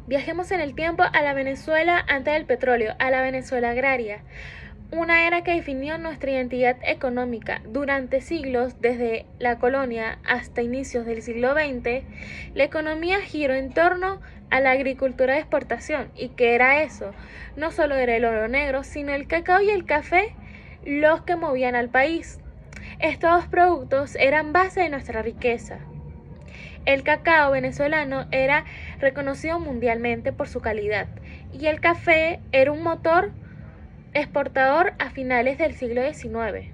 Viajemos en el tiempo a la Venezuela antes del petróleo, a la Venezuela agraria, una era que definió nuestra identidad económica. Durante siglos, desde la colonia hasta inicios del siglo XX, la economía giró en torno a la agricultura de exportación. ¿Y qué era eso? No solo era el oro negro, sino el cacao y el café los que movían al país. Estos dos productos eran base de nuestra riqueza. El cacao venezolano era reconocido mundialmente por su calidad y el café era un motor exportador a finales del siglo XIX.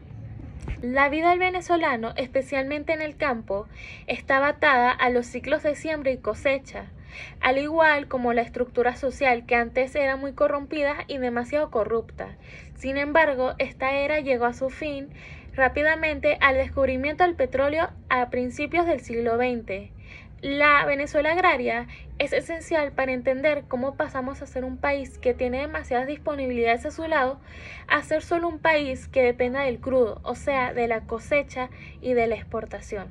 La vida del venezolano, especialmente en el campo, estaba atada a los ciclos de siembra y cosecha, al igual como la estructura social que antes era muy corrompida y demasiado corrupta. Sin embargo, esta era llegó a su fin rápidamente al descubrimiento del petróleo a principios del siglo XX. La Venezuela agraria es esencial para entender cómo pasamos a ser un país que tiene demasiadas disponibilidades a su lado a ser solo un país que dependa del crudo, o sea, de la cosecha y de la exportación.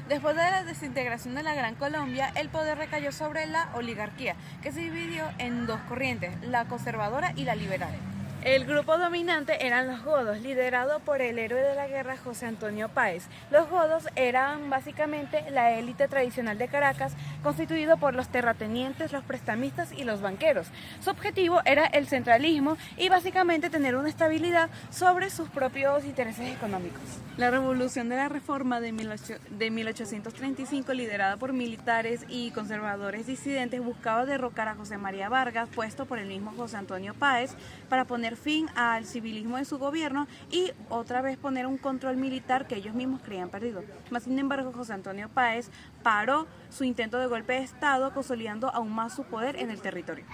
Después de la desintegración de la Gran Colombia, el poder recayó sobre la oligarquía, que se dividió en dos corrientes, la conservadora y la liberal. El grupo dominante eran los godos, liderado por el héroe de la guerra José Antonio Páez. Los godos eran básicamente la élite tradicional de Caracas, constituido por los terratenientes, los prestamistas y los banqueros. Su objetivo era el centralismo y básicamente tener una estabilidad sobre sus propios intereses económicos. La revolución de la reforma de 1835, liderada por militares y conservadores disidentes, buscaba derrocar a José María Vargas, puesto por el mismo José Antonio Páez, para poner fin al civilismo de su gobierno y otra vez poner un control militar que ellos mismos creían perdido. Mas, sin embargo, José Antonio Páez paró su intento de golpe de Estado, consolidando aún más su poder en el territorio.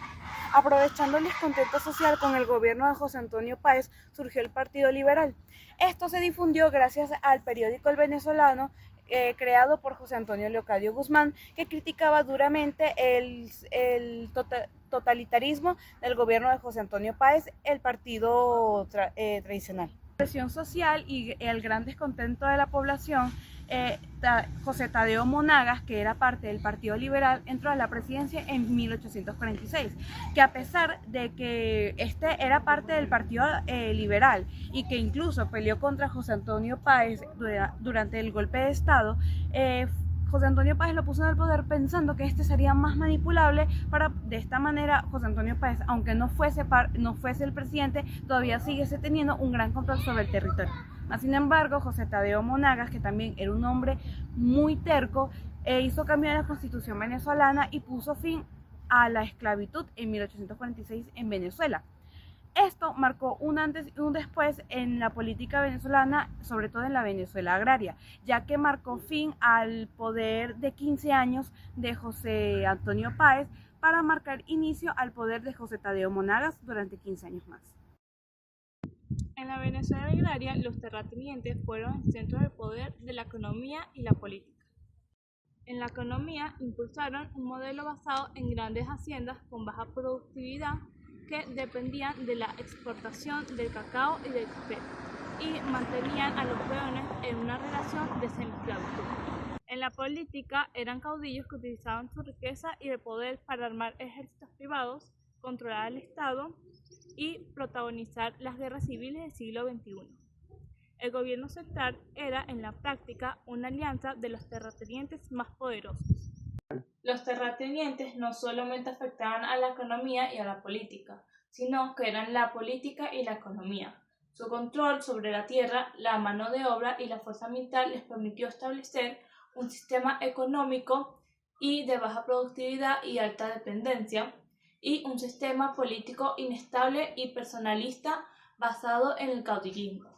Aprovechando el descontento social con el gobierno de José Antonio Páez, surgió el Partido Liberal. Esto se difundió gracias al periódico El Venezolano, creado por José Antonio Leocadio Guzmán, que criticaba duramente el totalitarismo del gobierno de José Antonio Páez, el partido tradicional. La presión social y el gran descontento de la población, José Tadeo Monagas, que era parte del Partido Liberal, entró a la presidencia en 1846, que a pesar de que este era parte del Partido Liberal y que incluso peleó contra José Antonio Páez durante el golpe de Estado, José Antonio Páez lo puso en el poder pensando que este sería más manipulable para, de esta manera, José Antonio Páez, aunque no fuese el presidente, todavía sigue teniendo un gran control sobre el territorio. Sin embargo, José Tadeo Monagas, que también era un hombre muy terco, hizo cambiar la constitución venezolana y puso fin a la esclavitud en 1846 en Venezuela. Esto marcó un antes y un después en la política venezolana, sobre todo en la Venezuela agraria, ya que marcó fin al poder de 15 años de José Antonio Páez para marcar inicio al poder de José Tadeo Monagas durante 15 años más. En la Venezuela agraria, los terratenientes fueron el centro de poder de la economía y la política. En la economía impulsaron un modelo basado en grandes haciendas con baja productividad que dependían de la exportación del cacao y del café y mantenían a los peones en una relación de semiesclavitud. En la política eran caudillos que utilizaban su riqueza y el poder para armar ejércitos privados, controlar al Estado y protagonizar las guerras civiles del siglo XXI. El gobierno central era, en la práctica, una alianza de los terratenientes más poderosos. Los terratenientes no solamente afectaban a la economía y a la política, sino que eran la política y la economía. Su control sobre la tierra, la mano de obra y la fuerza militar les permitió establecer un sistema económico y de baja productividad y alta dependencia, y un sistema político inestable y personalista basado en el caudillismo.